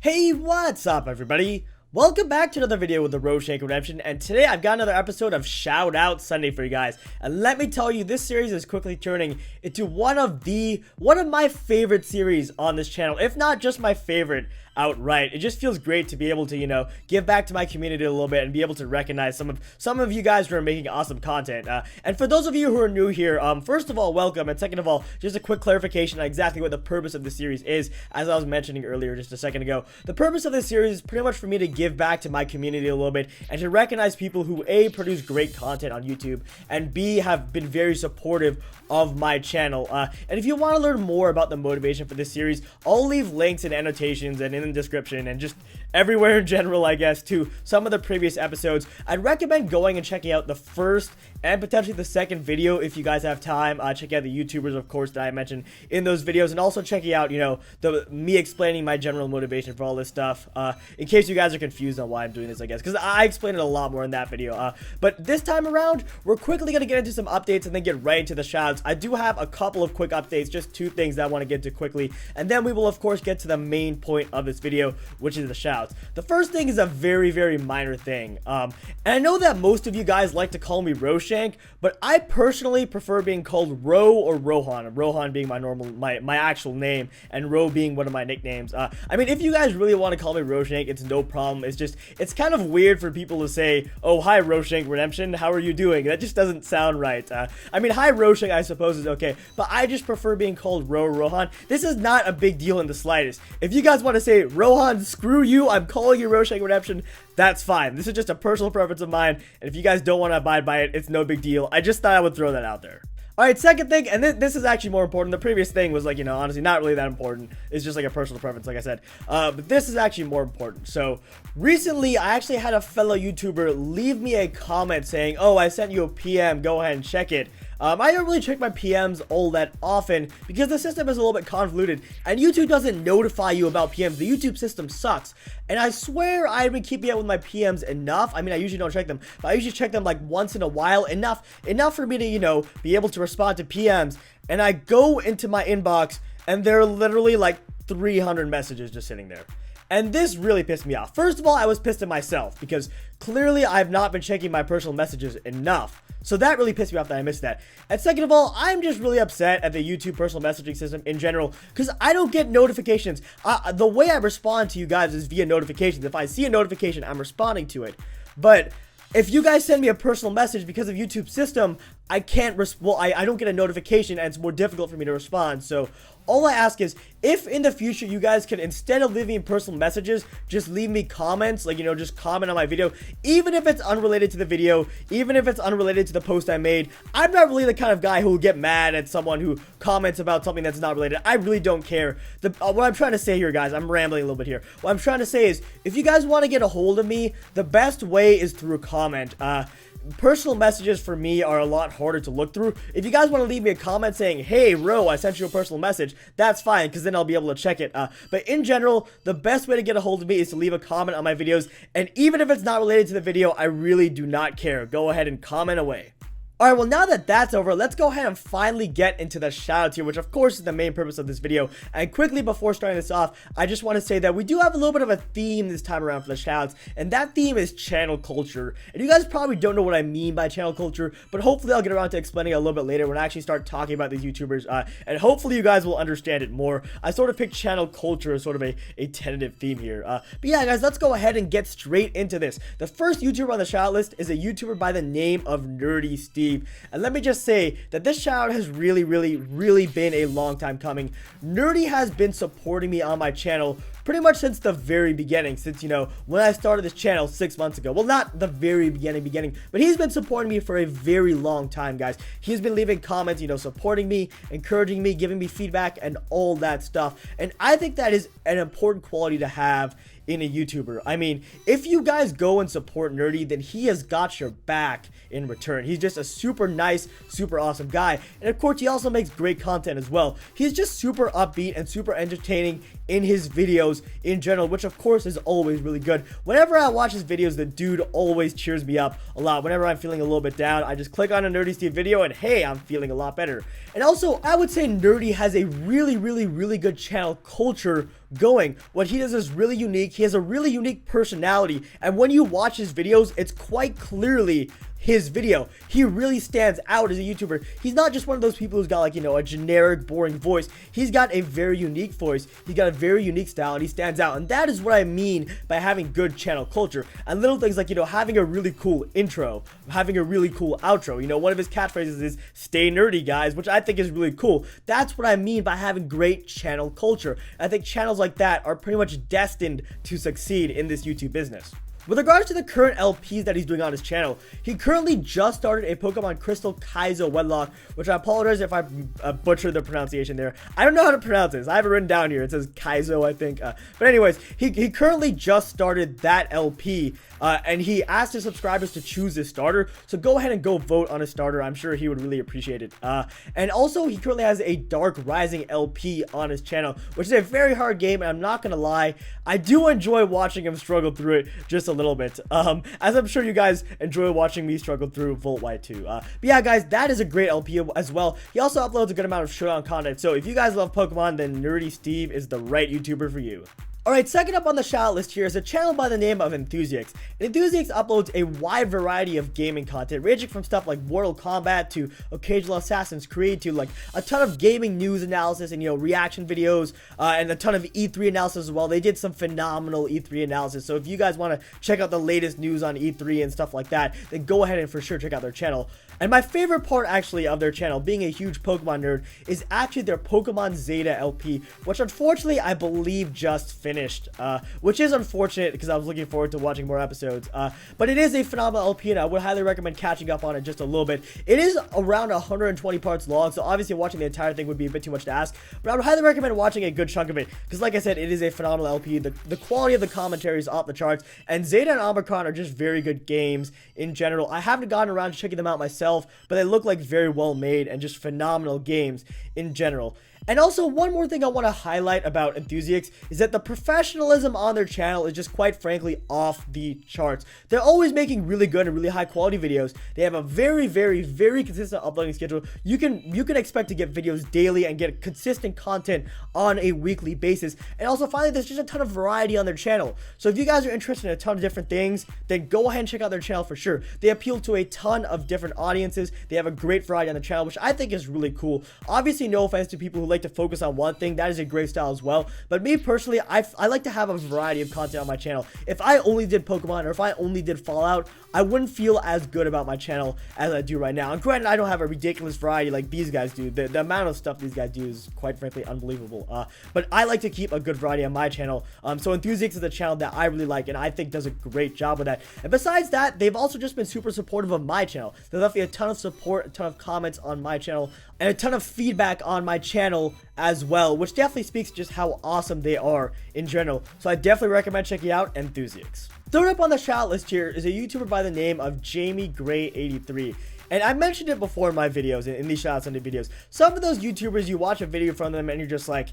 Hey, what's up everybody? Welcome back to another video with the Roshank Redemption, and today I've got another episode of Shoutout Sunday for you guys. And let me tell you, this series is quickly turning into one of my favorite series on this channel, if not just my favorite outright. It just feels great to be able to, give back to my community a little bit and be able to recognize some of you guys who are making awesome content. And for those of you who are new here, first of all, welcome, and second of all, just a quick clarification on exactly what the purpose of the series is. As I was mentioning earlier just a second ago, the purpose of this series is pretty much for me to give back to my community a little bit and to recognize people who A, produce great content on YouTube, and B, have been very supportive of my channel. And if you want to learn more about the motivation for this series, I'll leave links and annotations and in the description and just everywhere in general, I guess, to some of the previous episodes. I'd recommend going and checking out the first and potentially the second video if you guys have time. Check out the YouTubers, of course, that I mentioned in those videos, and also checking out, me explaining my general motivation for all this stuff, in case you guys are confused on why I'm doing this, I guess, because I explained it a lot more in that video. But this time around, we're quickly going to get into some updates and then get right into the shoutouts. I do have a couple of quick updates, just two things that I want to get to quickly, and then we will, of course, get to the main point of this video, which is the shoutouts. The first thing is a very, very minor thing, and I know that most of you guys like to call me Roshank, but I personally prefer being called Ro or Rohan. Rohan being my actual name, and Ro being one of my nicknames. I mean, if you guys really want to call me Roshank, it's no problem. It's kind of weird for people to say, "Oh, hi Roshank Redemption, how are you doing?" That just doesn't sound right. I mean, hi Roshank, I suppose is okay, but I just prefer being called Ro or Rohan. This is not a big deal in the slightest. If you guys want to say, "Rohan, screw you, I'm calling you Roshank Redemption," that's fine. This is just a personal preference of mine, and if you guys don't want to abide by it, it's no big deal. I just thought I would throw that out there. Alright, second thing, and this is actually more important. The previous thing was like, honestly not really that important. It's just like a personal preference, like I said. But this is actually more important. So, recently, I actually had a fellow YouTuber leave me a comment saying, "Oh, I sent you a PM, go ahead and check it." I don't really check my PMs all that often because the system is a little bit convoluted and YouTube doesn't notify you about PMs. The YouTube system sucks. And I swear I've been keeping up with my PMs enough. I mean, I usually don't check them, but I usually check them like once in a while, enough for me to, be able to respond to PMs. And I go into my inbox and there are literally like 300 messages just sitting there. And this really pissed me off. First of all, I was pissed at myself because clearly I've not been checking my personal messages enough. So that really pissed me off that I missed that. And second of all, I'm just really upset at the YouTube personal messaging system in general because I don't get notifications. The way I respond to you guys is via notifications. If I see a notification, I'm responding to it. But if you guys send me a personal message because of YouTube's system, I can't I don't get a notification and it's more difficult for me to respond. So all I ask is, if in the future you guys can, instead of leaving personal messages, just leave me comments, like, just comment on my video, even if it's unrelated to the video, even if it's unrelated to the post I made. I'm not really the kind of guy who will get mad at someone who comments about something that's not related. I really don't care. What I'm trying to say here, guys, I'm rambling a little bit here. What I'm trying to say is, if you guys want to get a hold of me, the best way is through a comment. Personal messages for me are a lot harder to look through. If you guys want to leave me a comment saying, "Hey Ro, I sent you a personal message," that's fine, because then I'll be able to check it. But in general, the best way to get a hold of me is to leave a comment on my videos, and even if it's not related to the video, I really do not care. Go ahead and comment away. Alright, well, now that that's over, let's go ahead and finally get into the shoutouts here, which of course is the main purpose of this video. And quickly, before starting this off, I just want to say that we do have a little bit of a theme this time around for the shoutouts, and that theme is channel culture. And you guys probably don't know what I mean by channel culture, but hopefully I'll get around to explaining it a little bit later when I actually start talking about these YouTubers, and hopefully you guys will understand it more. I sort of picked channel culture as sort of a tentative theme here. But yeah, guys, let's go ahead and get straight into this. The first YouTuber on the shoutout list is a YouTuber by the name of Nerdy Steve. And let me just say that this shout out has really been a long time coming. Nerdy has been supporting me on my channel pretty much since the very beginning, since, when I started this channel 6 months ago. Well, not the very beginning, but he's been supporting me for a very long time, guys. He's been leaving comments, supporting me, encouraging me, giving me feedback, and all that stuff. And I think that is an important quality to have in a YouTuber. I mean, if you guys go and support Nerdy, then he has got your back in return. He's just a super nice, super awesome guy. And of course, he also makes great content as well. He's just super upbeat and super entertaining in his videos in general, which of course is always really good. Whenever I watch his videos, the dude always cheers me up a lot. Whenever I'm feeling a little bit down, I just click on a Nerdy Steve video and hey, I'm feeling a lot better. And also, I would say Nerdy has a really good channel culture going. What he does is really unique. He has a really unique personality, and when you watch his videos, it's quite clearly his video. He really stands out as a YouTuber. He's not just one of those people who's got, like, you know, a generic boring voice. He's got a very unique voice. He's got a very unique style, and he stands out. And that is what I mean by having good channel culture. And little things like, you know, having a really cool intro, having a really cool outro. You know, one of his catchphrases is "stay nerdy, guys," which I think is really cool. That's what I mean by having great channel culture. I think channels like that are pretty much destined to succeed in this YouTube business. With regards to the current LPs that he's doing on his channel, he currently just started a Pokemon Crystal Kaizo Wedlock, which I apologize if I butchered the pronunciation there. I don't know how to pronounce this. I have it written down here. It says Kaizo, I think. But anyways, he currently just started that LP, and he asked his subscribers to choose his starter. So go ahead and go vote on his starter. I'm sure he would really appreciate it. And also, he currently has a Dark Rising LP on his channel, which is a very hard game, and I'm not going to lie, I do enjoy watching him struggle through it just a little bit, as I'm sure you guys enjoy watching me struggle through Volt White 2. But yeah, guys, that is a great LP as well. He also uploads a good amount of Shoutout content, so if you guys love Pokemon, then Nerdy Steve is the right YouTuber for you. Alright, second up on the shoutout list here is a channel by the name of Enthusiasts. Enthusiasts uploads a wide variety of gaming content, ranging from stuff like Mortal Kombat to occasional Assassin's Creed to like a ton of gaming news analysis and, you know, reaction videos, and a ton of E3 analysis as well. They did some phenomenal E3 analysis, so if you guys want to check out the latest news on E3 and stuff like that, then go ahead and for sure check out their channel. And my favorite part actually of their channel, being a huge Pokemon nerd, is actually their Pokemon Zeta LP, which unfortunately I believe just finished, which is unfortunate because I was looking forward to watching more episodes, but it is a phenomenal LP and I would highly recommend catching up on it just a little bit. It is around 120 parts long, so obviously watching the entire thing would be a bit too much to ask, but I would highly recommend watching a good chunk of it, because like I said, it is a phenomenal LP. The quality of the commentary is off the charts, and Zeta and Omicron are just very good games in general. I haven't gotten around to checking them out myself, but they look like very well made and just phenomenal games in general. And also, one more thing I want to highlight about Enthusiasts is that the professionalism on their channel is just quite frankly off the charts. They're always making really good and really high quality videos. They have a very consistent uploading schedule. You can expect to get videos daily and get consistent content on a weekly basis. And also, finally, there's just a ton of variety on their channel. So if you guys are interested in a ton of different things, then go ahead and check out their channel for sure. They appeal to a ton of different audiences. They have a great variety on the channel, which I think is really cool. Obviously, no offense to people who like to focus on one thing. That is a great style as well, but me personally, I like to have a variety of content on my channel. If I only did Pokemon or if I only did Fallout, I wouldn't feel as good about my channel as I do right now. And granted, I don't have a ridiculous variety like these guys do. The amount of stuff these guys do is quite frankly unbelievable, but I like to keep a good variety on my channel. So Enthusiasts is a channel that I really like and I think does a great job with that. And besides that, they've also just been super supportive of my channel. They left me a ton of support, a ton of comments on my channel, and a ton of feedback on my channel as well, which definitely speaks to just how awesome they are in general. So I definitely recommend checking out Enthusiasts. Third up on the shout list here is a YouTuber by the name of Jamie Gray 83. And I mentioned it before in my videos, in these Shoutout Sunday videos. Some of those YouTubers, you watch a video from them and you're just like,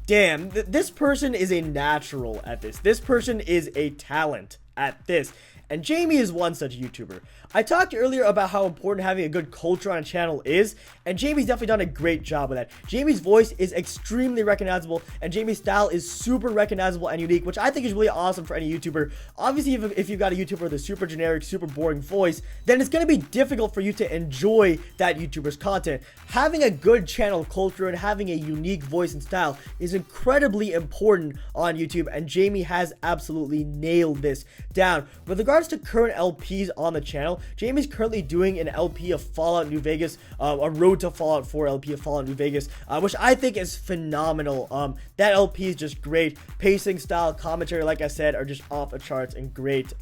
damn, this person is a natural at this. This person is a talent at this. And Jamie is one such YouTuber. I talked earlier about how important having a good culture on a channel is, and Jamie's definitely done a great job with that. Jamie's voice is extremely recognizable, and Jamie's style is super recognizable and unique, which I think is really awesome for any YouTuber. Obviously, if you've got a YouTuber with a super generic, super boring voice, then it's going to be difficult for you to enjoy that YouTuber's content. Having a good channel culture and having a unique voice and style is incredibly important on YouTube, and Jamie has absolutely nailed this down. With regards to current LPs on the channel, Jamie's currently doing an LP of Fallout New Vegas, a Road to Fallout 4 LP of Fallout New Vegas, which I think is phenomenal. That LP is just great. Pacing, style, commentary, like I said, are just off the charts and great.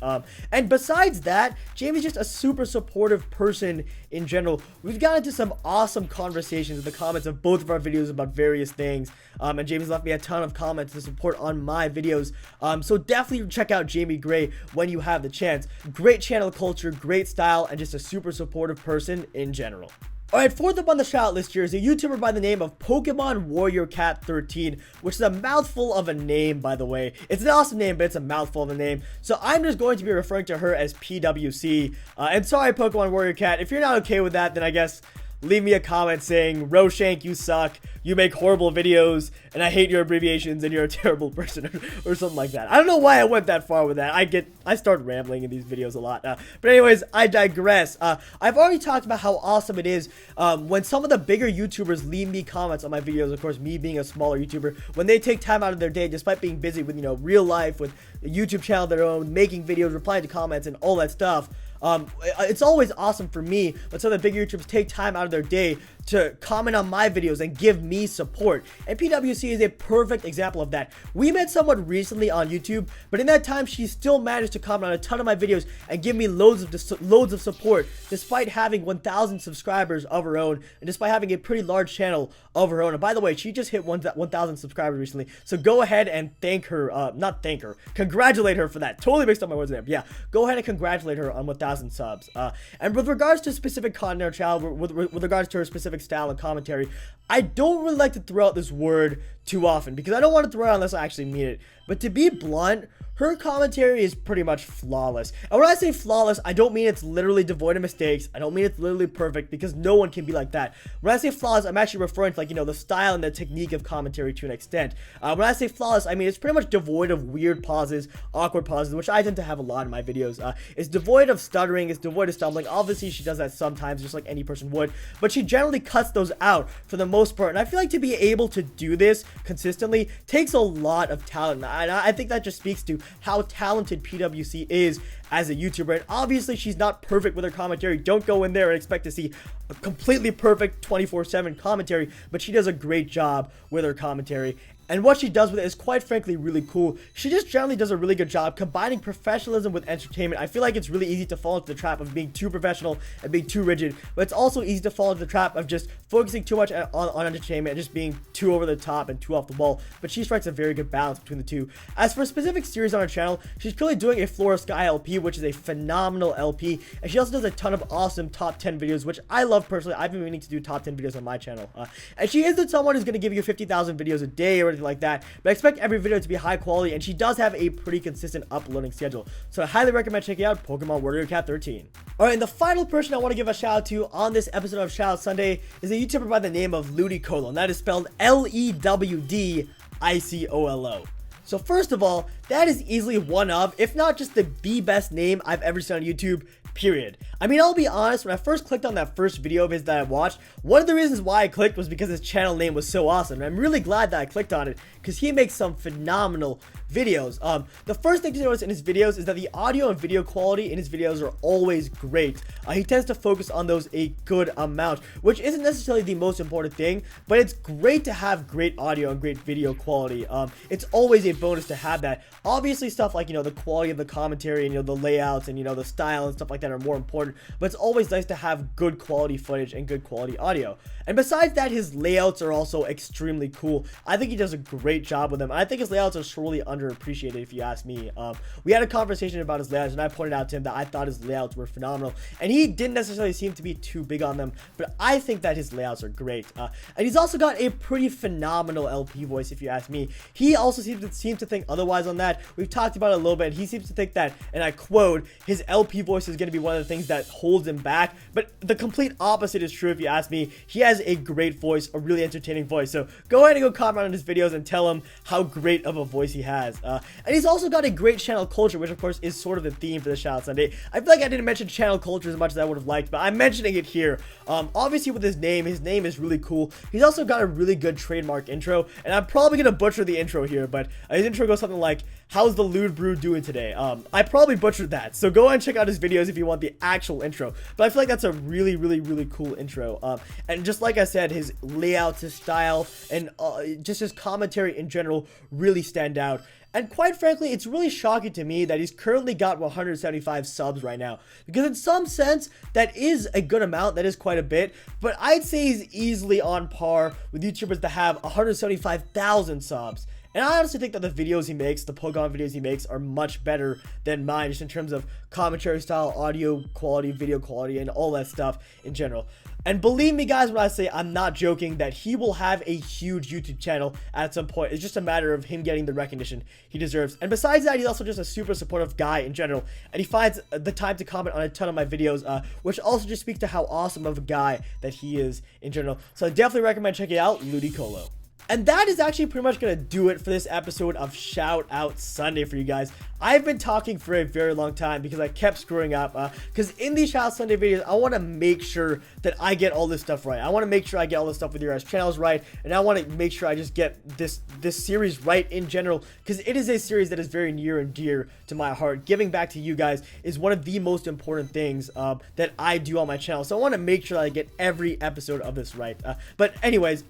And besides that, Jamie's just a super supportive person in general. We've gotten into some awesome conversations in the comments of both of our videos about various things, and Jamie's left me a ton of comments to support on my videos, so definitely check out Jamie Gray when you have the chance. Great channel culture, great style, and just a super supportive person in general. Alright, fourth up on the shout list here is a YouTuber by the name of Pokemon Warrior Cat 13, which is a mouthful of a name, by the way. It's an awesome name, but it's a mouthful of a name, so I'm just going to be referring to her as PWC. And sorry, Pokemon Warrior Cat, if you're not okay with that, then I guess leave me a comment saying, Roshank, you suck, you make horrible videos, and I hate your abbreviations, and you're a terrible person, or something like that. I don't know why I went that far with that. I start rambling in these videos a lot. But anyways, I digress. I've already talked about how awesome it is when some of the bigger YouTubers leave me comments on my videos. Of course, me being a smaller YouTuber, when they take time out of their day, despite being busy with, real life, with a YouTube channel of their own, making videos, replying to comments, and all that stuff. It's always awesome for me when some of the big YouTubers take time out of their day to comment on my videos and give me support. And PWC is a perfect example of that. We met someone recently on YouTube, but in that time, she still managed to comment on a ton of my videos and give me loads of support, despite having 1,000 subscribers of her own, and despite having a pretty large channel of her own. And by the way, she just hit 1,000 subscribers recently, so go ahead and congratulate her for that. Totally mixed up my words there. But yeah, go ahead and congratulate her on 1,000 subs. And with regards to specific content on her channel, with regards to her specific style and commentary, I don't really like to throw out this word too often because I don't want to throw it out unless I actually mean it. But to be blunt, her commentary is pretty much flawless. And when I say flawless, I don't mean it's literally devoid of mistakes. I don't mean it's literally perfect, because no one can be like that. When I say flawless, I'm actually referring to, like, the style and the technique of commentary to an extent. When I say flawless, I mean it's pretty much devoid of weird pauses, awkward pauses, which I tend to have a lot in my videos. It's devoid of stuttering, it's devoid of stumbling. Obviously, she does that sometimes, just like any person would, but she generally cuts those out for the most part. And I feel like to be able to do this consistently takes a lot of talent. And I think that just speaks to how talented PWC is as a YouTuber. And obviously, she's not perfect with her commentary. Don't go in there and expect to see a completely perfect 24/7 commentary, but she does a great job with her commentary. And what she does with it is, quite frankly, really cool. She just generally does a really good job combining professionalism with entertainment. I feel like it's really easy to fall into the trap of being too professional and being too rigid, but it's also easy to fall into the trap of just focusing too much on entertainment and just being too over the top and too off the wall. But she strikes a very good balance between the two. As for a specific series on her channel, she's currently doing a Flora Sky LP, which is a phenomenal LP. And she also does a ton of awesome top 10 videos, which I love personally. I've been meaning to do top 10 videos on my channel. And she isn't someone who's going to give you 50,000 videos a day or anything like that, but I expect every video to be high quality, and she does have a pretty consistent uploading schedule, so I highly recommend checking out Pokemon Warrior Cat 13. Alright, and the final person I want to give a shout out to on this episode of Shoutout Sunday is a YouTuber by the name of Ludicolo, and that is spelled Lewdicolo. So first of all, that is easily one of, if not just the best name I've ever seen on YouTube, period. I mean, I'll be honest, when I first clicked on that first video of his that I watched, one of the reasons why I clicked was because his channel name was so awesome. And I'm really glad that I clicked on it, because he makes some phenomenal videos. The first thing to notice in his videos is that the audio and video quality in his videos are always great. He tends to focus on those a good amount, which isn't necessarily the most important thing, but it's great to have great audio and great video quality. It's always a bonus to have that. Obviously, stuff like, the quality of the commentary and, the layouts and, the style and stuff like that are more important, but it's always nice to have good quality footage and good quality audio. And besides that, his layouts are also extremely cool. I think he does a great job with them. I think his layouts are sorely underappreciated, if you ask me. We had a conversation about his layouts, and I pointed out to him that I thought his layouts were phenomenal, and he didn't necessarily seem to be too big on them, but I think that his layouts are great. And he's also got a pretty phenomenal LP voice, if you ask me. He also seems to think otherwise on that. We've talked about it a little bit, and he seems to think that, and I quote, his LP voice is going to be one of the things that holds him back, but the complete opposite is true, if you ask me. He has a great voice, a really entertaining voice, so go ahead and go comment on his videos and tell him how great of a voice he has. And he's also got a great channel culture, which of course is sort of the theme for the Shoutout Sunday. I feel like I didn't mention channel culture as much as I would have liked, but I'm mentioning it here. Obviously with his name is really cool. He's also got a really good trademark intro, and I'm probably gonna butcher the intro here, but his intro goes something like, "How's the Lewd Brew doing today?" I probably butchered that, so go and check out his videos if you want the actual intro. But I feel like that's a really, really, really cool intro. And just like I said, his layouts, his style, and just his commentary in general really stand out. And quite frankly, it's really shocking to me that he's currently got 175 subs right now. Because in some sense, that is a good amount, that is quite a bit. But I'd say he's easily on par with YouTubers that have 175,000 subs. And I honestly think that the videos he makes, the Pokemon videos he makes, are much better than mine, just in terms of commentary style, audio quality, video quality, and all that stuff in general. And believe me, guys, when I say I'm not joking that he will have a huge YouTube channel at some point. It's just a matter of him getting the recognition he deserves. And besides that, he's also just a super supportive guy in general. And he finds the time to comment on a ton of my videos, which also just speaks to how awesome of a guy that he is in general. So I definitely recommend checking out Ludicolo. And that is actually pretty much going to do it for this episode of Shout Out Sunday for you guys. I've been talking for a very long time because I kept screwing up. Because in these Shout Out Sunday videos, I want to make sure that I get all this stuff right. I want to make sure I get all this stuff with your guys' channels right. And I want to make sure I just get this series right in general. Because it is a series that is very near and dear to my heart. Giving back to you guys is one of the most important things that I do on my channel. So I want to make sure that I get every episode of this right. But anyways,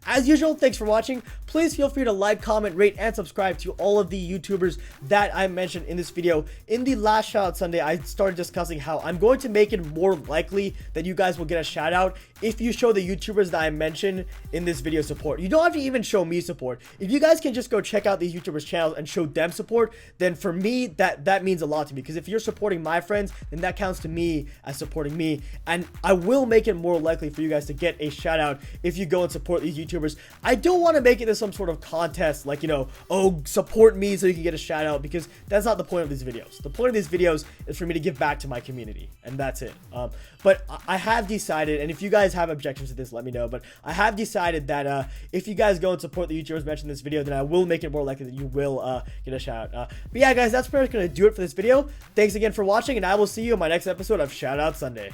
as usual, thanks for watching. Please feel free to like, comment, rate, and subscribe to all of the YouTubers that I mentioned in this video. In the last Shout Out Sunday, I started discussing how I'm going to make it more likely that you guys will get a shout out if you show the YouTubers that I mentioned in this video support. You don't have to even show me support. If you guys can just go check out these YouTubers channels and show them support, then for me, that means a lot to me. Because if you're supporting my friends, then that counts to me as supporting me. And I will make it more likely for you guys to get a shout out if you go and support these YouTubers. I don't want to make it as some sort of contest, like, you know, oh, support me so you can get a shout out, because that's not the point of these videos. The point of these videos is for me to give back to my community, and that's it. But I have decided, and if you guys have objections to this, let me know, but I have decided that if you guys go and support the YouTubers mentioned in this video, then I will make it more likely that you will get a shout out. But yeah, guys, that's pretty much going to do it for this video. Thanks again for watching, and I will see you in my next episode of Shout Out Sunday.